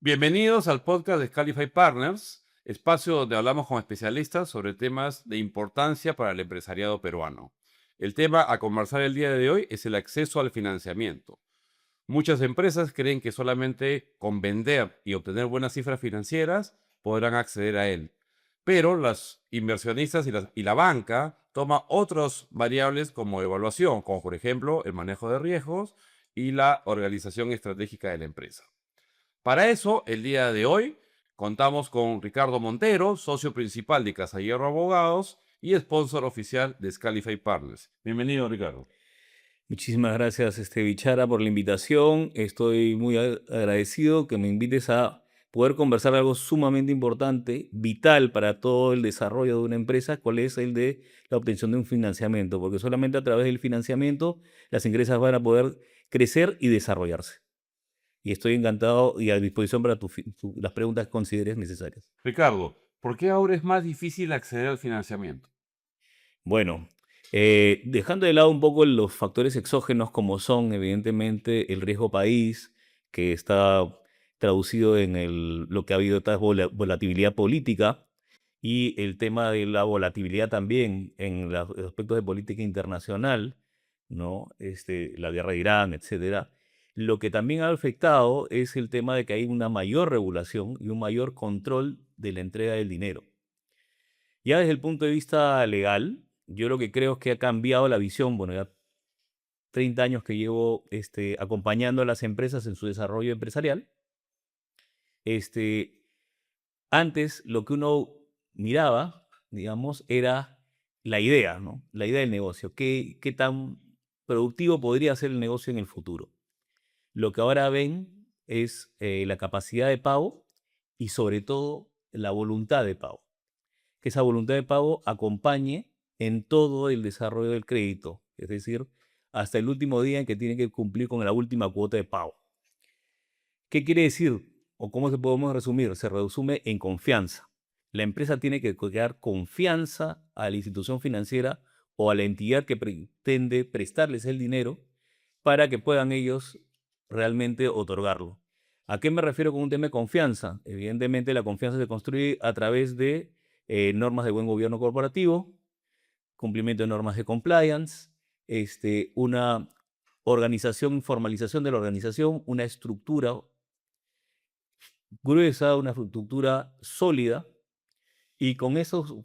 Bienvenidos al podcast de Scalify Partners, espacio donde hablamos con especialistas sobre temas de importancia para el empresariado peruano. El tema a conversar el día de hoy es el acceso al financiamiento. Muchas empresas creen que solamente con vender y obtener buenas cifras financieras podrán acceder a él. Pero los inversionistas y la banca toman otras variables como evaluación, como por ejemplo el manejo de riesgos y la organización estratégica de la empresa. Para eso, el día de hoy, contamos con Ricardo Montero, socio principal de Casa Hierro Abogados y sponsor oficial de Scalify Partners. Bienvenido, Ricardo. Muchísimas gracias, Bichara, por la invitación. Estoy muy agradecido que me invites a poder conversar algo sumamente importante, vital para todo el desarrollo de una empresa, cuál es el de la obtención de un financiamiento, porque solamente a través del financiamiento las empresas van a poder crecer y desarrollarse. Y estoy encantado y a disposición para las preguntas que consideres necesarias. Ricardo, ¿por qué ahora es más difícil acceder al financiamiento? Bueno, dejando de lado un poco los factores exógenos como son evidentemente el riesgo país, que está traducido en lo que ha habido esta volatilidad política y el tema de la volatilidad también en los aspectos de política internacional, ¿no? La guerra de Irán, etcétera. Lo que también ha afectado es el tema de que hay una mayor regulación y un mayor control de la entrega del dinero. Ya desde el punto de vista legal, yo lo que creo es que ha cambiado la visión. Bueno, ya 30 años que llevo acompañando a las empresas en su desarrollo empresarial. Este, Antes lo que uno miraba, digamos, era la idea, ¿no? La idea del negocio. ¿Qué tan productivo podría ser el negocio en el futuro? Lo que ahora ven es la capacidad de pago y sobre todo la voluntad de pago. Que esa voluntad de pago acompañe en todo el desarrollo del crédito, es decir, hasta el último día en que tiene que cumplir con la última cuota de pago. ¿Qué quiere decir? ¿O cómo se podemos resumir? Se resume en confianza. La empresa tiene que crear confianza a la institución financiera o a la entidad que pretende prestarles el dinero para que puedan ellos realmente otorgarlo. ¿A qué me refiero con un tema de confianza? Evidentemente la confianza se construye a través de normas de buen gobierno corporativo, cumplimiento de normas de compliance, una organización, formalización de la organización, una estructura gruesa, una estructura sólida, y con esos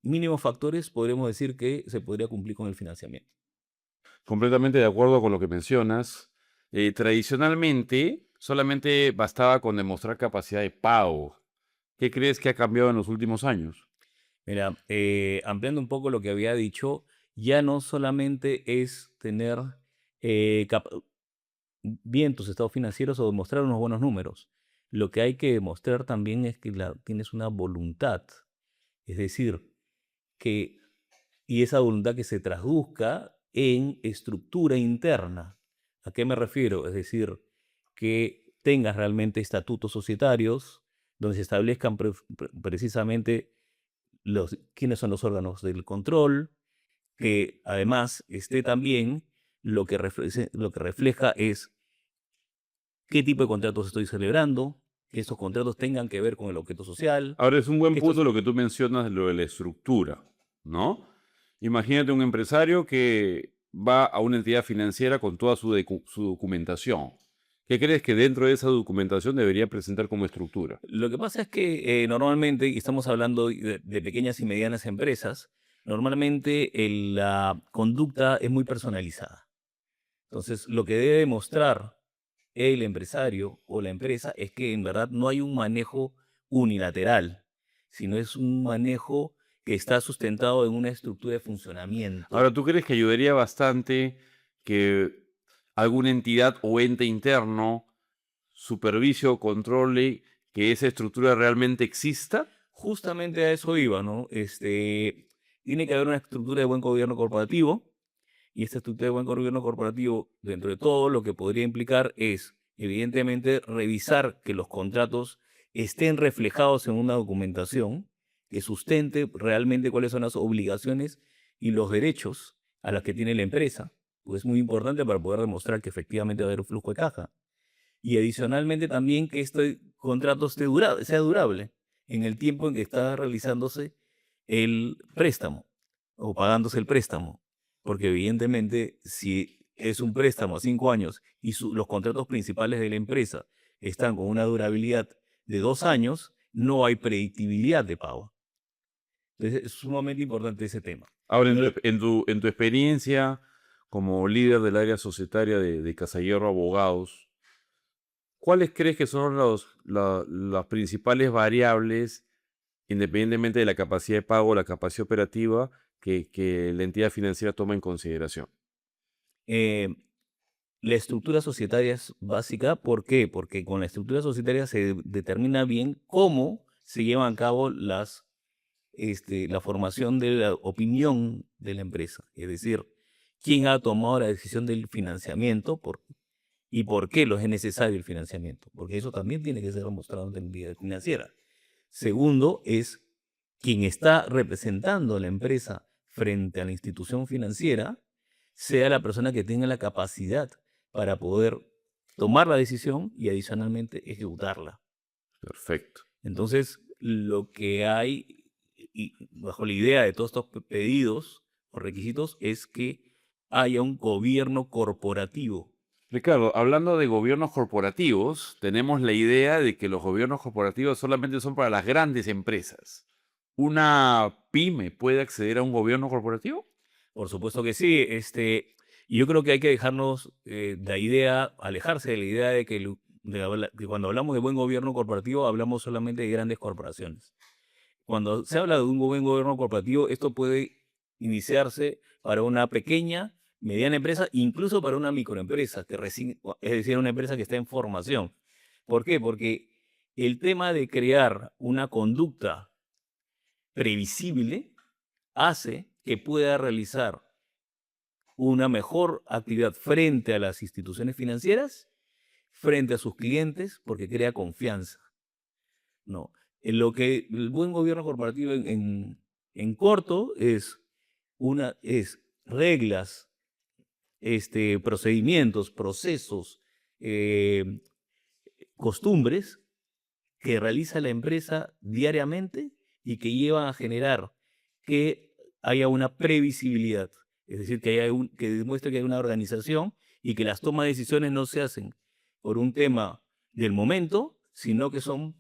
mínimos factores podremos decir que se podría cumplir con el financiamiento. Completamente de acuerdo con lo que mencionas. Tradicionalmente, solamente bastaba con demostrar capacidad de pago. ¿Qué crees que ha cambiado en los últimos años? Mira, ampliando un poco lo que había dicho, ya no solamente es tener eh, cap- bien tus estados financieros o demostrar unos buenos números. Lo que hay que demostrar también es que tienes una voluntad, es decir, que y esa voluntad que se traduzca en estructura interna. ¿A qué me refiero? Es decir, que tengas realmente estatutos societarios donde se establezcan precisamente quiénes son los órganos del control, que además esté también lo que refleja es qué tipo de contratos estoy celebrando, que esos contratos tengan que ver con el objeto social, Ahora es un buen que punto estos... lo que tú mencionas de lo de la estructura, ¿no? Imagínate un empresario que va a una entidad financiera con toda su documentación. ¿Qué crees que dentro de esa documentación debería presentar como estructura? Lo que pasa es que normalmente, y estamos hablando de pequeñas y medianas empresas, normalmente la conducta es muy personalizada. Entonces, lo que debe demostrar el empresario o la empresa es que en verdad no hay un manejo unilateral, sino es un manejo que está sustentado en una estructura de funcionamiento. Ahora, ¿tú crees que ayudaría bastante que alguna entidad o ente interno supervise o controle que esa estructura realmente exista? Justamente a eso iba, ¿no? Tiene que haber una estructura de buen gobierno corporativo. Y esta estructura de buen gobierno corporativo, dentro de todo, lo que podría implicar es, evidentemente, revisar que los contratos estén reflejados en una documentación que sustente realmente cuáles son las obligaciones y los derechos a las que tiene la empresa. Pues es muy importante para poder demostrar que efectivamente va a haber un flujo de caja. Y adicionalmente también que este contrato sea durable en el tiempo en que está realizándose el préstamo o pagándose el préstamo. Porque evidentemente, si es un préstamo a 5 años y los contratos principales de la empresa están con una durabilidad de 2 años, no hay predictibilidad de pago. Entonces, es sumamente importante ese tema. Ahora, Pero, en tu experiencia como líder del área societaria de Casa Hierro Abogados, ¿cuáles crees que son las principales variables, independientemente de la capacidad de pago o la capacidad operativa, que la entidad financiera toma en consideración? eh, la estructura societaria es básica. ¿Por qué? Porque con la estructura societaria se determina bien cómo se llevan a cabo la formación de la opinión de la empresa. Es decir, quién ha tomado la decisión del financiamiento y por qué lo es necesario el financiamiento. Porque eso también tiene que ser demostrado en la entidad financiera. Segundo, es quien está representando a la empresa frente a la institución financiera, sea la persona que tenga la capacidad para poder tomar la decisión y adicionalmente ejecutarla. Perfecto. Entonces, lo que hay, y bajo la idea de todos estos pedidos o requisitos, es que haya un gobierno corporativo. Ricardo, hablando de gobiernos corporativos, tenemos la idea de que los gobiernos corporativos solamente son para las grandes empresas. ¿Una pyme puede acceder a un gobierno corporativo? Por supuesto que sí. Y yo creo que hay que dejarnos alejarse de la idea de que cuando hablamos de buen gobierno corporativo, hablamos solamente de grandes corporaciones. Cuando se habla de un buen gobierno corporativo, esto puede iniciarse para una pequeña, mediana empresa, incluso para una microempresa, es decir, una empresa que está en formación. ¿Por qué? Porque el tema de crear una conducta previsible hace que pueda realizar una mejor actividad frente a las instituciones financieras, frente a sus clientes, porque crea confianza. No. En lo que el buen gobierno corporativo en corto es reglas, procedimientos, procesos, eh, costumbres que realiza la empresa diariamente y que llevan a generar que haya una previsibilidad. Es decir, que demuestre que hay una organización y que las tomas de decisiones no se hacen por un tema del momento, sino que son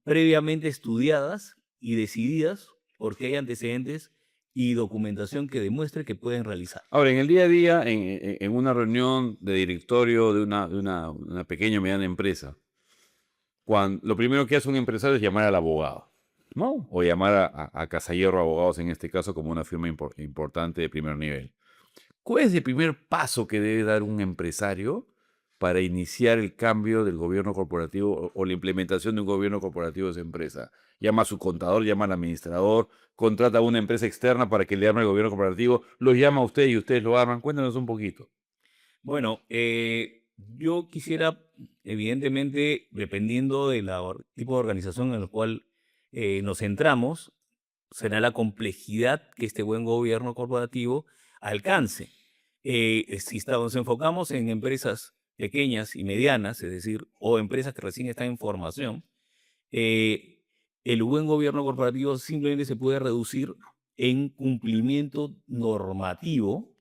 previamente estudiadas y decididas porque hay antecedentes y documentación que demuestre que pueden realizar. Ahora, en el día a día, en una reunión de directorio de una pequeña o mediana empresa, lo primero que hace un empresario es llamar al abogado, ¿no? O llamar a Casa Hierro Abogados, en este caso, como una firma importante de primer nivel. ¿Cuál es el primer paso que debe dar un empresario para iniciar el cambio del gobierno corporativo o la implementación de un gobierno corporativo de esa empresa? Llama a su contador, llama al administrador, contrata a una empresa externa para que le arme el gobierno corporativo, los llama a ustedes y ustedes lo arman. Cuéntanos un poquito. Bueno, yo quisiera, evidentemente, dependiendo del tipo de organización en la cual nos centramos, será la complejidad que este buen gobierno corporativo alcance. Si nos enfocamos en empresas pequeñas y medianas, es decir, o empresas que recién están en formación, el buen gobierno corporativo simplemente se puede reducir en cumplimiento normativo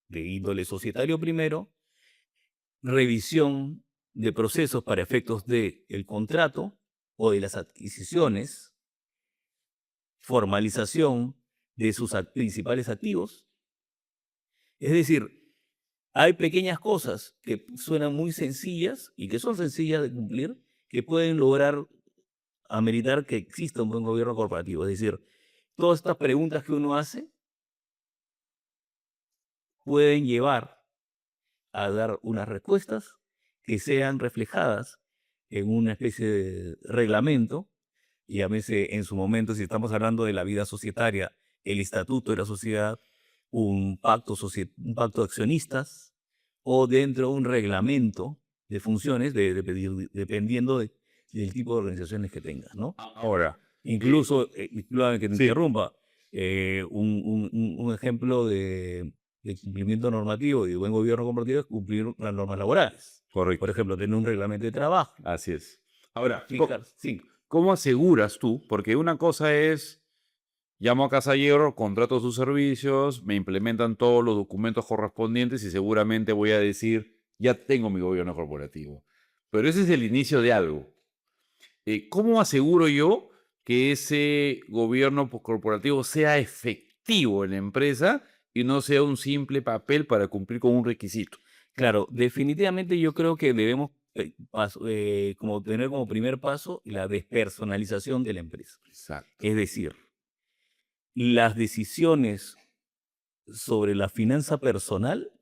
de índole societario primero, revisión de procesos para efectos del contrato o de las adquisiciones, formalización de sus principales activos. Es decir, hay pequeñas cosas que suenan muy sencillas y que son sencillas de cumplir, que pueden lograr ameritar que exista un buen gobierno corporativo. Es decir, todas estas preguntas que uno hace pueden llevar a dar unas respuestas que sean reflejadas en una especie de reglamento, y a veces en su momento, si estamos hablando de la vida societaria, el estatuto de la sociedad, un pacto de accionistas, o dentro de un reglamento de funciones, dependiendo del tipo de organizaciones que tengas, ¿no? Ahora, Incluso, disculpa que te sí, interrumpa, un ejemplo de cumplimiento normativo y de buen gobierno corporativo es cumplir las normas laborales. Por correcto, ejemplo, tener un reglamento de trabajo. así es. Ahora, Fijar, sí, ¿cómo aseguras tú? Porque una cosa es, llamo a Casa Hierro, contrato sus servicios, me implementan todos los documentos correspondientes y seguramente voy a decir, ya tengo mi gobierno corporativo. Pero ese es el inicio de algo. ¿Cómo aseguro yo que ese gobierno corporativo sea efectivo en la empresa y no sea un simple papel para cumplir con un requisito? claro, definitivamente yo creo que debemos como tener como primer paso la despersonalización de la empresa. Exacto. Es decir, las decisiones sobre la finanza personal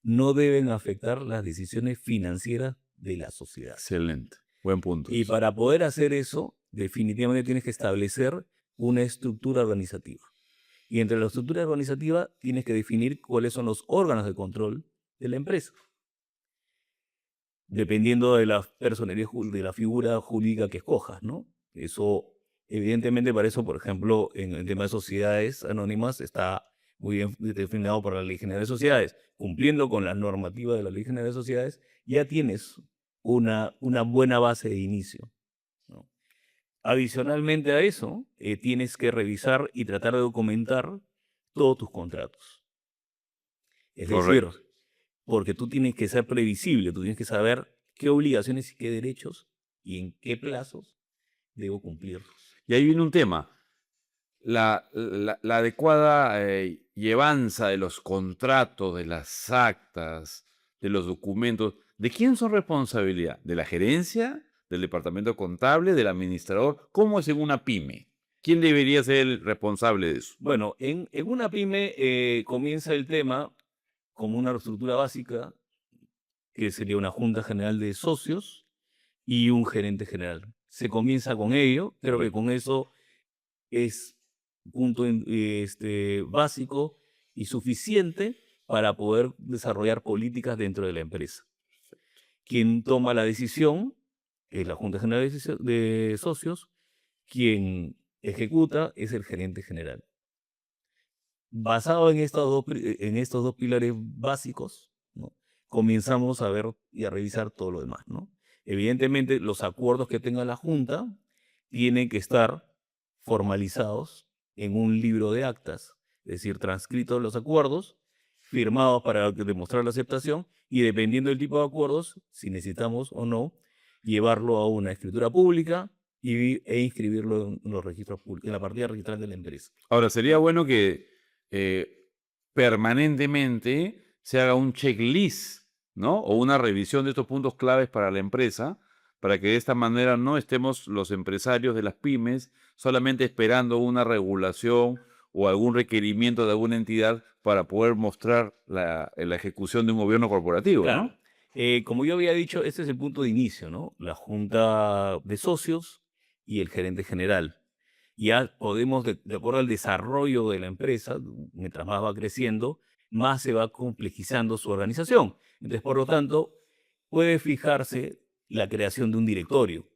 no deben afectar las decisiones financieras de la sociedad. Excelente. Buen punto Y ese. para poder hacer eso, definitivamente tienes que establecer una estructura organizativa. Y entre la estructura organizativa tienes que definir cuáles son los órganos de control de la empresa, dependiendo de la personería, de la figura jurídica que escojas, ¿no? Eso, evidentemente, para eso, por ejemplo, en el tema de sociedades anónimas está muy bien definido por la Ley General de Sociedades. Cumpliendo con la normativa de la Ley General de Sociedades, ya tienes una buena base de inicio, ¿no? Adicionalmente a eso, tienes que revisar y tratar de documentar todos tus contratos. Es decir, Correcto. porque tú tienes que ser previsible, tú tienes que saber qué obligaciones y qué derechos y en qué plazos debo cumplirlos. Y ahí viene un tema. La adecuada llevanza de los contratos, de las actas, de los documentos, ¿de quién son responsabilidad? ¿De la gerencia? ¿Del departamento contable? ¿Del administrador? ¿Cómo es en una pyme? ¿Quién debería ser el responsable de eso? Bueno, en una pyme comienza el tema como una estructura básica, que sería una junta general de socios y un gerente general. Se comienza con ello, creo que Correcto. con eso es punto básico y suficiente para poder desarrollar políticas dentro de la empresa. Quien toma la decisión es la Junta General de Socios, quien ejecuta es el gerente general. Basado en estos dos pilares básicos, ¿no? Comenzamos a ver y a revisar todo lo demás, ¿no? Evidentemente, los acuerdos que tenga la Junta tienen que estar formalizados en un libro de actas, es decir, transcritos los acuerdos, firmados para demostrar la aceptación y dependiendo del tipo de acuerdos, si necesitamos o no, llevarlo a una escritura pública e inscribirlo en los registros públicos, en la partida registral de la empresa. Ahora, sería bueno que permanentemente se haga un checklist, ¿no? O una revisión de estos puntos claves para la empresa, para que de esta manera no estemos los empresarios de las pymes solamente esperando una regulación o algún requerimiento de alguna entidad para poder mostrar la ejecución de un gobierno corporativo, Claro. ¿no? Como yo había dicho, este es el punto de inicio, ¿no? La junta de socios y el gerente general. Ya podemos, de acuerdo al desarrollo de la empresa, mientras más va creciendo, más se va complejizando su organización. Entonces, por lo tanto, puede fijarse la creación de un directorio.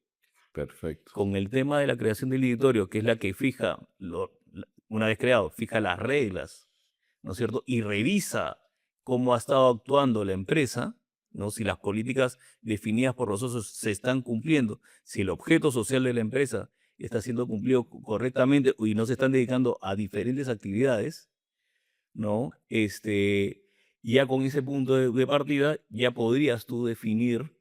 Perfecto. Con el tema de la creación del directorio, que es la que fija, una vez creado, fija las reglas, ¿no es cierto? Y revisa cómo ha estado actuando la empresa, ¿no? Si las políticas definidas por los socios se están cumpliendo, si el objeto social de la empresa está siendo cumplido correctamente y no se están dedicando a diferentes actividades, ¿no? Ya con ese punto de partida, ya podrías tú definir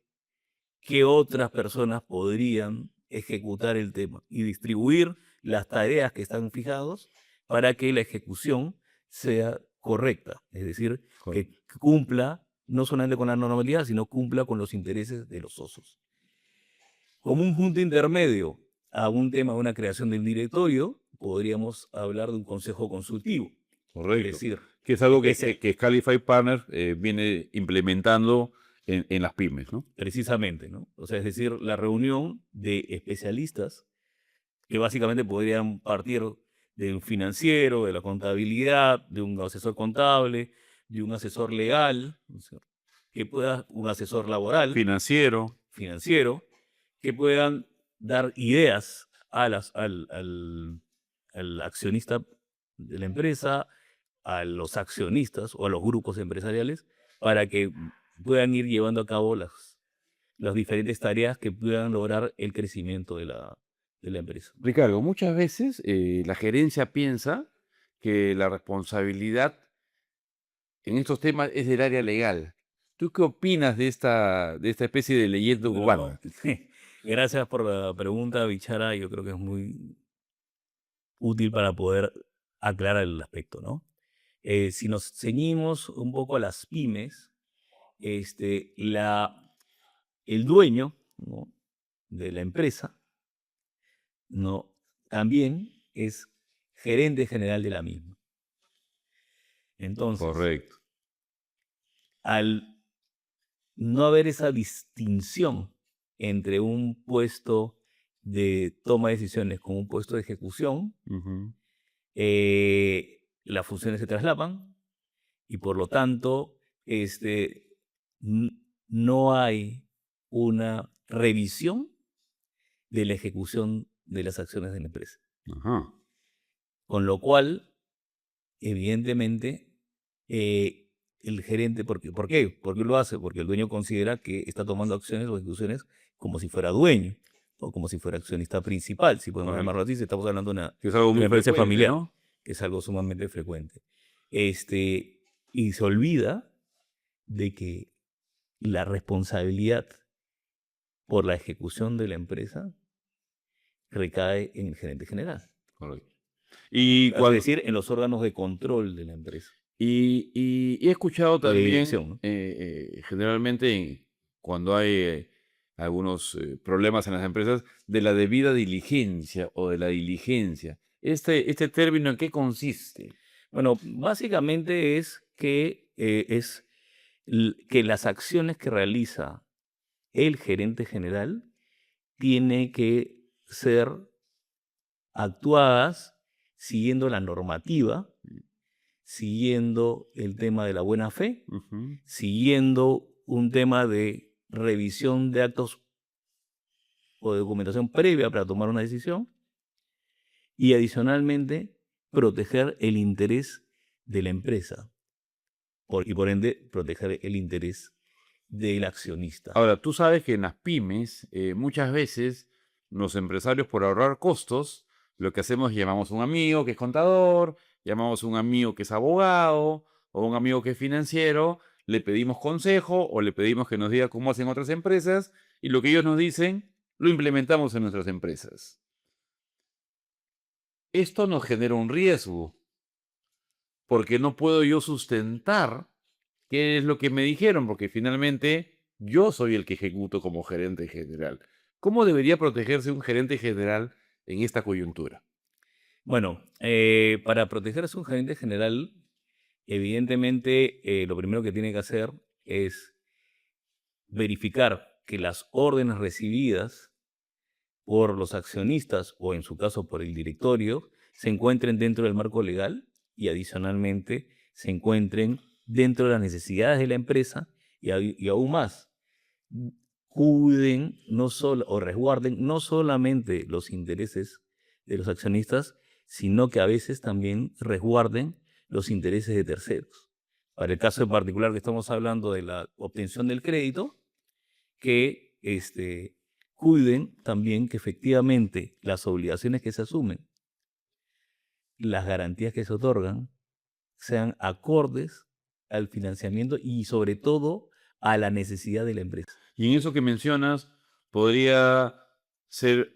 qué otras personas podrían ejecutar el tema y distribuir las tareas que están fijados para que la ejecución sea correcta, es decir, que Correcto. cumpla no solamente con la normalidad, sino cumpla con los intereses de los socios. Como un punto intermedio a un tema de una creación del directorio, podríamos hablar de un consejo consultivo, es Correcto. decir, Que es algo ese, que Scalify Partners viene implementando en las pymes, ¿no? precisamente, ¿no? O sea, es decir, la reunión de especialistas que básicamente podrían partir de un financiero, de la contabilidad, de un asesor contable, de un asesor legal, ¿no es cierto? Un asesor laboral, Financiero. financiero, que puedan dar ideas al accionista de la empresa, a los accionistas o a los grupos empresariales, para que puedan ir llevando a cabo las diferentes tareas que puedan lograr el crecimiento de la empresa. Ricardo, muchas veces la gerencia piensa que la responsabilidad en estos temas es del área legal. ¿Tú qué opinas de esta especie de leyenda Bueno, urbana? gracias por la pregunta, Bichara. Yo creo que es muy útil para poder aclarar el aspecto, ¿no? Si nos ceñimos un poco a las pymes, este, el dueño, ¿no?, de la empresa, ¿no?, también es gerente general de la misma. Entonces, Correcto. al no haber esa distinción entre un puesto de toma de decisiones con un puesto de ejecución, Ujú. las funciones se traslapan y por lo tanto n- no hay una revisión de la ejecución de las acciones de la empresa. Ajá. Con lo cual, evidentemente, el gerente, ¿por qué? ¿Por qué lo hace? Porque el dueño considera que está tomando acciones o ejecuciones como si fuera dueño o como si fuera accionista principal, si podemos Correcto. llamarlo así, si estamos hablando Que es algo de una muy empresa frecuente, familiar, ¿no? que es algo sumamente frecuente. Y se olvida de que la responsabilidad por la ejecución de la empresa recae en el gerente general, Correcto. Y es cuando, decir, en los órganos de control de la empresa y he escuchado o de también, dirección, ¿no? generalmente, cuando hay algunos problemas en las empresas, de la debida diligencia o de la diligencia. Este término, ¿en qué consiste? Bueno, básicamente es que las acciones que realiza el gerente general tiene que ser actuadas siguiendo la normativa, siguiendo el tema de la buena fe, Ujú. siguiendo un tema de revisión de actos o de documentación previa para tomar una decisión y adicionalmente proteger el interés de la empresa y por ende proteger el interés del accionista. Ahora, tú sabes que en las pymes, muchas veces los empresarios, por ahorrar costos, lo que hacemos es llamamos a un amigo que es contador, llamamos a un amigo que es abogado o un amigo que es financiero, le pedimos consejo o le pedimos que nos diga cómo hacen otras empresas y lo que ellos nos dicen lo implementamos en nuestras empresas. Esto nos genera un riesgo porque no puedo yo sustentar qué es lo que me dijeron, porque finalmente yo soy el que ejecuto como gerente general. ¿Cómo debería protegerse un gerente general en esta coyuntura? Bueno, para protegerse un gerente general, evidentemente lo primero que tiene que hacer es verificar que las órdenes recibidas por los accionistas o en su caso por el directorio se encuentren dentro del marco legal y adicionalmente se encuentren dentro de las necesidades de la empresa y aún más, cuiden no solo o resguarden no solamente los intereses de los accionistas, sino que a veces también resguarden los intereses de terceros. Para el caso en particular que estamos hablando de la obtención del crédito, que cuiden también que efectivamente las obligaciones que se asumen, las garantías que se otorgan, sean acordes al financiamiento y sobre todo a la necesidad de la empresa. Y en eso que mencionas, podría ser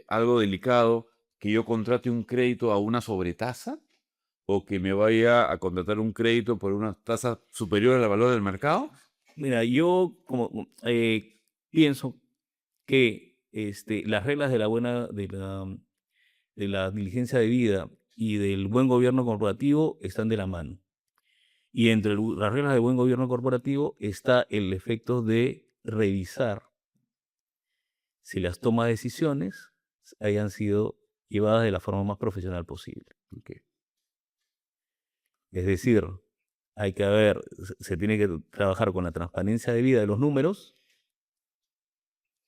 algo delicado que yo contrate un crédito a una sobretasa o que me vaya a contratar un crédito por una tasa superior al valor del mercado. Mira, yo como pienso que las reglas de la diligencia de vida y del buen gobierno corporativo están de la mano. Y entre las reglas de buen gobierno corporativo está el efecto de revisar si las tomas de decisiones hayan sido llevadas de la forma más profesional posible. Ok. Es decir, se tiene que trabajar con la transparencia debida de los números.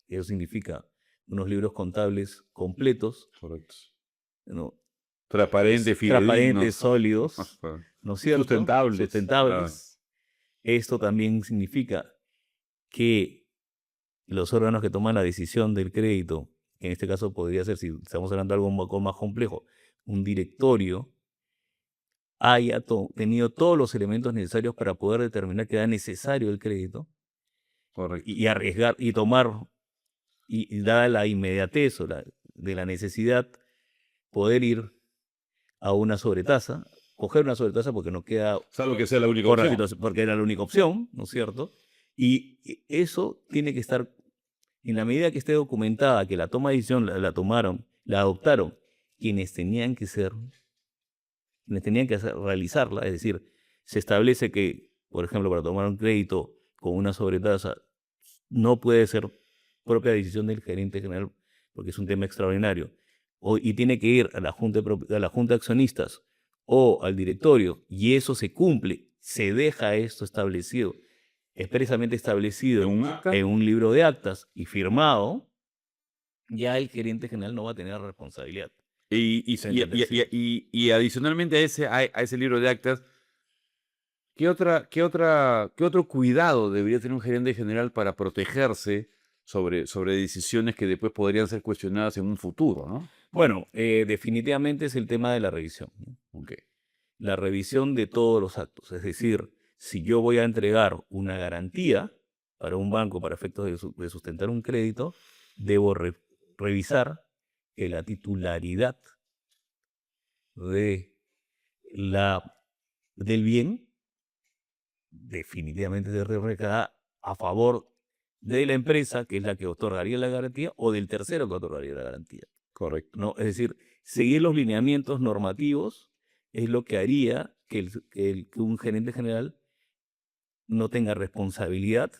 Eso significa unos libros contables completos, Correcto. ¿no?, Transparentes, transparentes, fidedignos, sólidos, ¿no es cierto?, sustentables. Ah, sustentables. Esto también significa que los órganos que toman la decisión del crédito, que en este caso podría ser, si estamos hablando de algo un poco más complejo, un directorio, haya tenido todos los elementos necesarios para poder determinar que era necesario el crédito Correcto. y arriesgar y tomar, y dada la inmediatez de la necesidad, poder ir a una sobretasa, coger una sobretasa porque no queda Salvo que sea la única por la opción. situación, porque era la única opción, ¿no es cierto? Y eso tiene que estar, en la medida que esté documentada, que la toma de decisión la tomaron, la adoptaron quienes tenían que ser, quienes tenían que realizarla, es decir, se establece que, por ejemplo, para tomar un crédito con una sobretasa, no puede ser propia decisión del gerente general, porque es un tema extraordinario, y tiene que ir a la a la junta de accionistas o al directorio, y eso se cumple, se deja esto establecido, expresamente establecido ¿En un acta? en un libro de actas y firmado, ya el gerente general no va a tener responsabilidad. Y adicionalmente a ese libro de actas, ¿qué otro cuidado debería tener un gerente general para protegerse sobre decisiones que después podrían ser cuestionadas en un futuro, ¿no? Bueno, definitivamente es el tema de la revisión, ¿no? Ok, La revisión de todos los actos. Es decir, si yo voy a entregar una garantía para un banco para efectos de sustentar un crédito, debo revisar que la titularidad de del bien definitivamente recae a favor de la empresa, que es la que otorgaría la garantía, o del tercero que otorgaría la garantía, correcto. ¿no? Es decir, seguir los lineamientos normativos es lo que haría que un gerente general no tenga responsabilidad,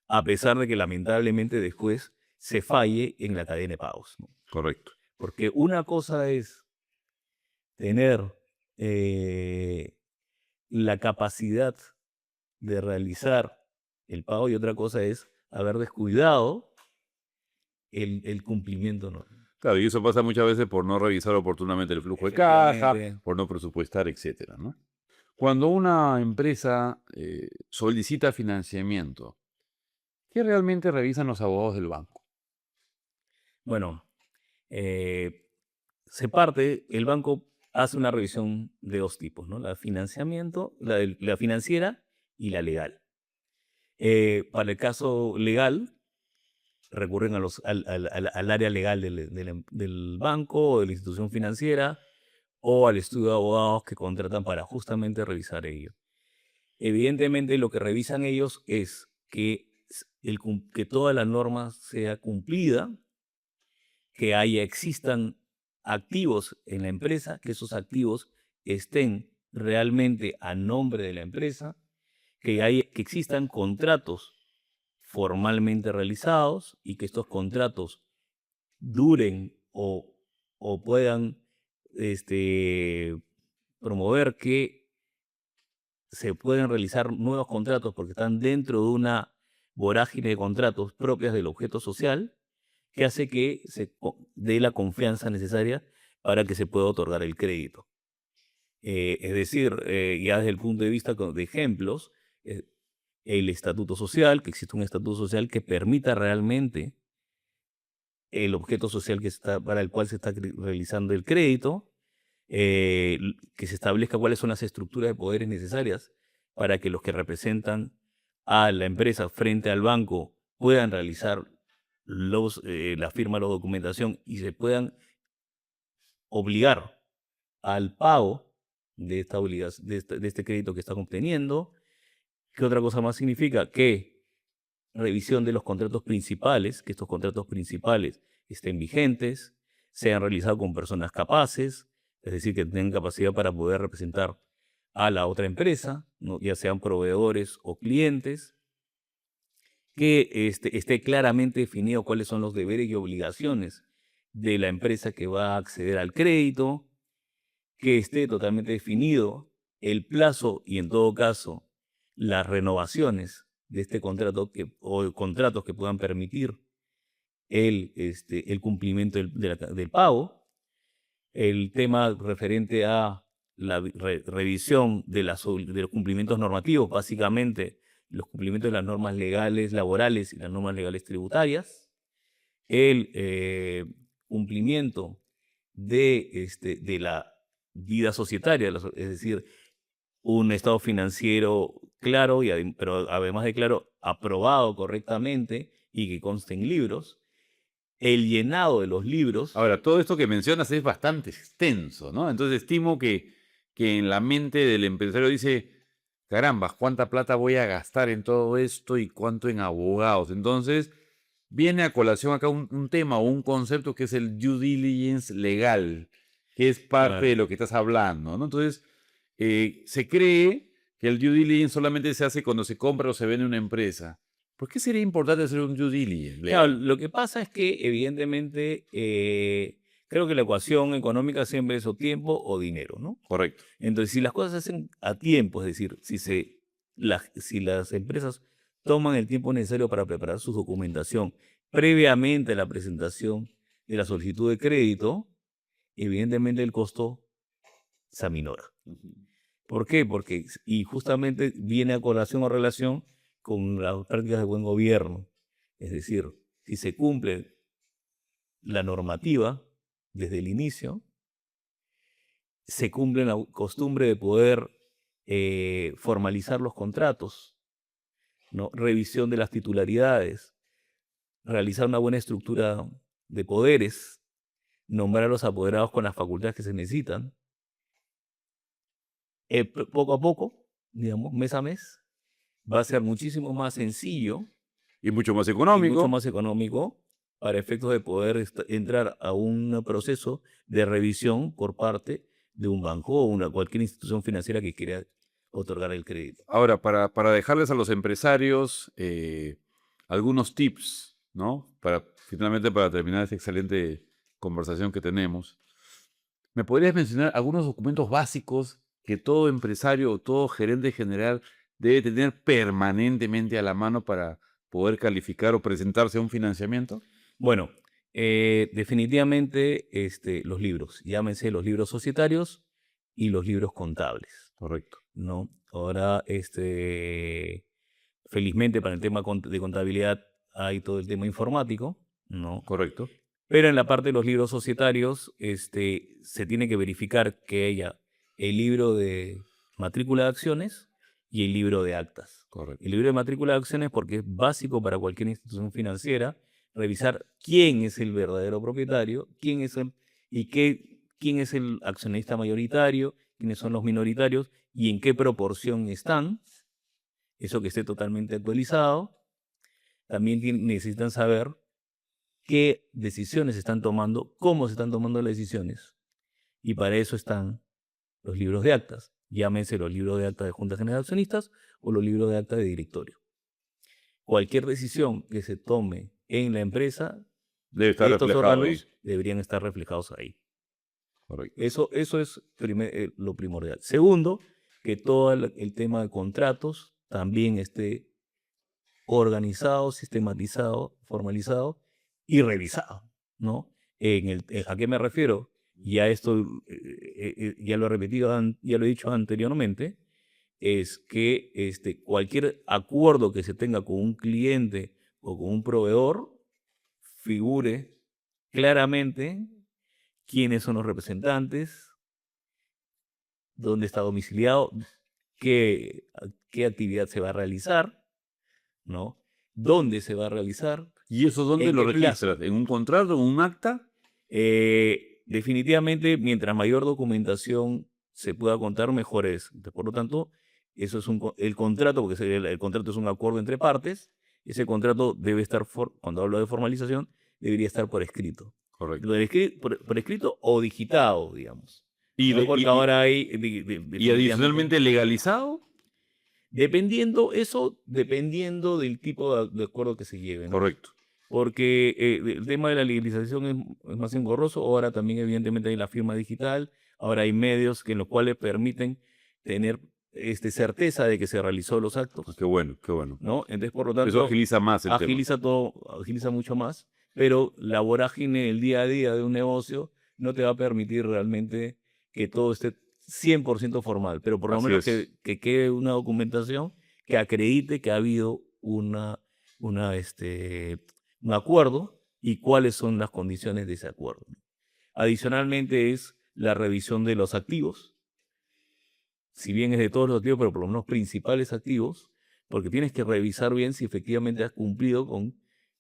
a pesar de que lamentablemente después se falle en la cadena de pagos, ¿no? Correcto. Porque una cosa es tener eh, la capacidad de realizar el pago y otra cosa es haber descuidado el cumplimiento, ¿no? Claro, y eso pasa muchas veces por no revisar oportunamente el flujo de caja, Efectivamente. por no presupuestar, etcétera, ¿no? Cuando una empresa solicita financiamiento, ¿qué realmente revisan los abogados del banco? Bueno, eh, el banco hace una revisión de dos tipos, ¿no? La financiamiento, la financiera y la legal. Para el caso legal, recurren al área legal del banco o de la institución financiera o al estudio de abogados que contratan para justamente revisar ello. Evidentemente, lo que revisan ellos es que toda la norma sea cumplida, que existan activos en la empresa, que esos activos estén realmente a nombre de la empresa, que existan contratos formalmente realizados y que estos contratos duren o puedan promover que se pueden realizar nuevos contratos porque están dentro de una vorágine de contratos propias del objeto social que hace que se dé la confianza necesaria para que se pueda otorgar el crédito. Es decir, ya desde el punto de vista de ejemplos, el estatuto social, que existe un estatuto social que permita realmente el objeto social para el cual se está realizando el crédito, que se establezca cuáles son las estructuras de poderes necesarias para que los que representan a la empresa frente al banco puedan realizar la firma de la documentación y se puedan obligar al pago de de este crédito que está obteniendo. ¿Qué otra cosa más significa? Que revisión de los contratos principales, que estos contratos principales estén vigentes, sean realizados con personas capaces, es decir, que tengan capacidad para poder representar a la otra empresa, ¿no? Ya sean proveedores o clientes, que esté claramente definido cuáles son los deberes y obligaciones de la empresa que va a acceder al crédito, que esté totalmente definido el plazo y en todo caso las renovaciones de este contrato o contratos que puedan permitir el cumplimiento del pago, el tema referente a la revisión de los cumplimientos normativos, básicamente los cumplimientos de las normas legales laborales y las normas legales tributarias, el cumplimiento de la vida societaria, es decir, un estado financiero claro, pero además de claro, aprobado correctamente y que conste en libros, el llenado de los libros. Ahora, todo esto que mencionas es bastante extenso, ¿no? Entonces estimo que en la mente del empresario dice, caramba, ¿cuánta plata voy a gastar en todo esto y cuánto en abogados? Entonces, viene a colación acá un tema o un concepto que es el due diligence legal, que es parte Claro. de lo que estás hablando, ¿no? Entonces, se cree que el due diligence solamente se hace cuando se compra o se vende una empresa. ¿Por qué sería importante hacer un due diligence Claro, legal? lo que pasa es que evidentemente creo que la ecuación económica siempre es o tiempo o dinero, ¿no? Correcto. Entonces, si las cosas se hacen a tiempo, es decir, si las empresas toman el tiempo necesario para preparar su documentación previamente a la presentación de la solicitud de crédito, evidentemente el costo se aminora. ¿Por qué? Porque, y justamente viene a colación o relación con las prácticas de buen gobierno. Es decir, si se cumple la normativa desde el inicio, se cumple la costumbre de poder formalizar los contratos, ¿no? Revisión de las titularidades, realizar una buena estructura de poderes, nombrar a los apoderados con las facultades que se necesitan. Poco a poco, digamos, mes a mes, va a ser muchísimo más sencillo Y mucho más y económico. mucho más económico para efectos de poder entrar a un proceso de revisión por parte de un banco o cualquier institución financiera que quiera otorgar el crédito. Ahora, para dejarles a los empresarios algunos tips, ¿no? Finalmente, para terminar esta excelente conversación que tenemos, ¿me podrías mencionar algunos documentos básicos que todo empresario o todo gerente general debe tener permanentemente a la mano para poder calificar o presentarse a un financiamiento? Bueno, definitivamente los libros, llámense los libros societarios y los libros contables, Correcto. ¿no? Ahora, felizmente para el tema de contabilidad hay todo el tema informático, ¿no? Correcto. Pero en la parte de los libros societarios, se tiene que verificar que haya el libro de matrícula de acciones y el libro de actas. Correcto. El libro de matrícula de acciones porque es básico para cualquier institución financiera revisar quién es el verdadero propietario, quién es el accionista mayoritario, quiénes son los minoritarios y en qué proporción están. Eso que esté totalmente actualizado. También necesitan saber qué decisiones se están tomando, cómo se están tomando las decisiones. Y para eso están los libros de actas. Llámense los libros de acta de Junta General de Accionistas o los libros de acta de directorio. Cualquier decisión que se tome en la empresa, Debe estar estos reflejado ahí. órganos deberían estar reflejados ahí. Correcto. Eso es lo primordial. Segundo, que todo el tema de contratos también esté organizado, sistematizado, formalizado y revisado, ¿no? ¿A qué me refiero? Ya esto, ya lo he repetido, ya lo he dicho anteriormente, es que cualquier acuerdo que se tenga con un cliente o con un proveedor figure claramente quiénes son los representantes, dónde está domiciliado, qué actividad se va a realizar, ¿no? ¿Dónde se va a realizar? ¿Y eso dónde ¿En lo qué plazo? registras? ¿En un contrato, en un acta? Definitivamente, mientras mayor documentación se pueda contar, mejor es. Por lo tanto, eso es el contrato, porque el contrato es un acuerdo entre partes. Ese contrato debe estar, cuando hablo de formalización, debería estar por escrito. Correcto. Por escrito o digitado, digamos. ¿Y, ¿No? le- Porque y- ahora hay, y definitivamente, adicionalmente legalizado? dependiendo del tipo de acuerdo que se lleve, ¿no? Correcto. Porque el tema de la legalización es más engorroso. Ahora también, evidentemente, hay la firma digital. Ahora hay medios en los cuales permiten tener certeza de que se realizó los actos, Qué bueno, qué bueno. ¿no? Entonces, por lo Eso tanto, agiliza más el tema. agiliza todo, agiliza mucho más. Pero la vorágine del día a día de un negocio no te va a permitir realmente que todo esté 100% formal. Pero por lo Así menos es. que quede una documentación que acredite que ha habido un acuerdo y cuáles son las condiciones de ese acuerdo. Adicionalmente es la revisión de los activos, si bien es de todos los activos, pero por lo menos principales activos, porque tienes que revisar bien si efectivamente has cumplido con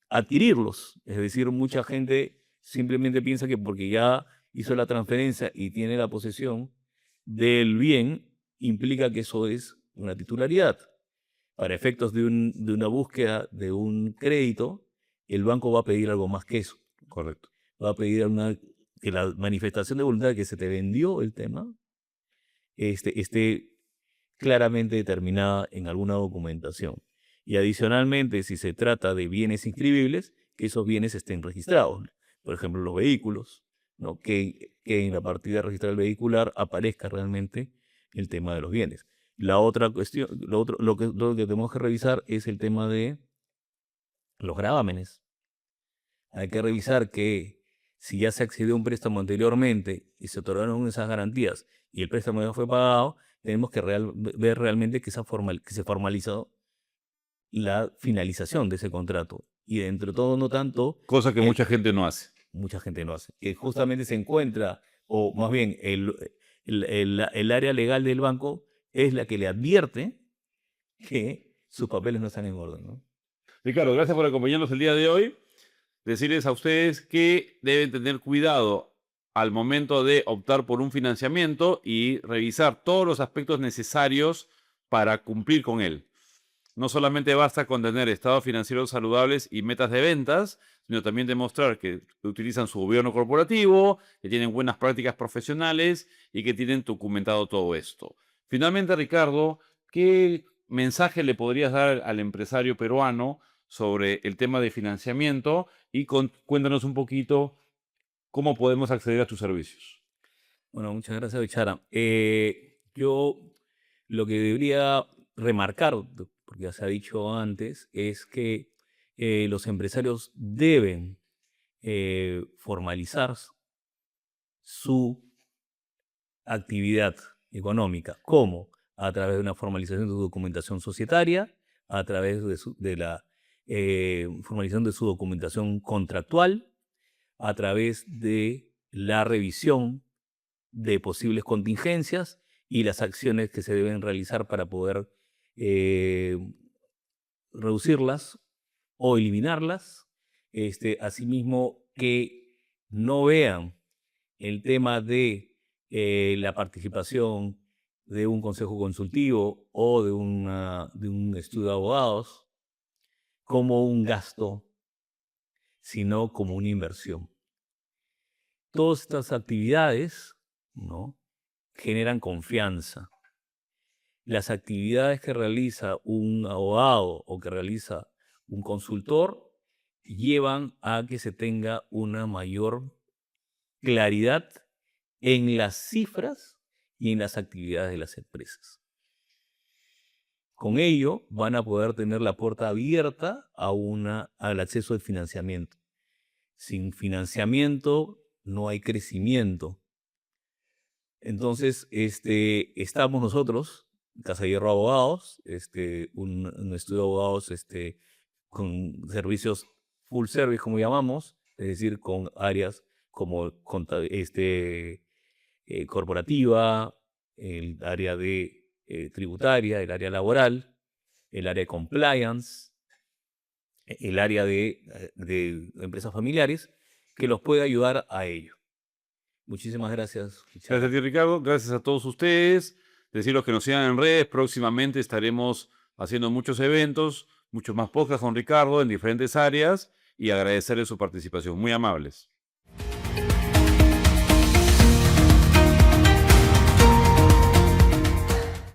adquirirlos. Es decir, mucha gente simplemente piensa que porque ya hizo la transferencia y tiene la posesión del bien, implica que eso es una titularidad. Para efectos de una búsqueda de un crédito, el banco va a pedir algo más que eso. Correcto. Va a pedir que la manifestación de voluntad que se te vendió el tema esté claramente determinada en alguna documentación. Y adicionalmente, si se trata de bienes inscribibles, que esos bienes estén registrados. Por ejemplo, los vehículos, ¿no? Que en la partida registral vehicular aparezca realmente el tema de los bienes. La otra cuestión, lo que tenemos que revisar es el tema de los gravámenes. Hay que revisar que si ya se accedió a un préstamo anteriormente y se otorgaron esas garantías y el préstamo ya fue pagado, tenemos que ver realmente que se formalizó la finalización de ese contrato. Y dentro de todo, no tanto, Cosa que mucha gente no hace. mucha gente no hace, que justamente se encuentra, o más bien el área legal del banco es la que le advierte que sus papeles no están en orden, ¿no? Ricardo, gracias por acompañarnos el día de hoy. Decirles a ustedes que deben tener cuidado al momento de optar por un financiamiento y revisar todos los aspectos necesarios para cumplir con él. No solamente basta con tener estados financieros saludables y metas de ventas, sino también demostrar que utilizan su gobierno corporativo, que tienen buenas prácticas profesionales y que tienen documentado todo esto. Finalmente, Ricardo, ¿qué mensaje le podrías dar al empresario peruano sobre el tema de financiamiento? Y cuéntanos un poquito cómo podemos acceder a tus servicios. Bueno, muchas gracias, Bichara. Yo lo que debería remarcar, porque ya se ha dicho antes, es que los empresarios deben formalizar su actividad económica. ¿Cómo? A través de una formalización de su documentación societaria, a través de la formalización de su documentación contractual, a través de la revisión de posibles contingencias y las acciones que se deben realizar para poder reducirlas o eliminarlas. Asimismo, que no vean el tema de la participación de un consejo consultivo o de un estudio de abogados como un gasto, sino como una inversión. Todas estas actividades, ¿no?, generan confianza. Las actividades que realiza un abogado o que realiza un consultor llevan a que se tenga una mayor claridad en las cifras y en las actividades de las empresas. Con ello van a poder tener la puerta abierta al acceso al financiamiento. Sin financiamiento no hay crecimiento. Entonces, estamos nosotros, Casa de Hierro Abogados, un estudio de abogados con servicios full service, como llamamos, es decir, con áreas como corporativa, el área de tributaria, el área laboral, el área de compliance, el área de empresas familiares, que los puede ayudar a ello. Muchísimas gracias. Gracias a ti, Ricardo. Gracias a todos ustedes. Decirles que nos sigan en redes. Próximamente estaremos haciendo muchos eventos, muchos más podcasts con Ricardo en diferentes áreas y agradecerles su participación. Muy amables.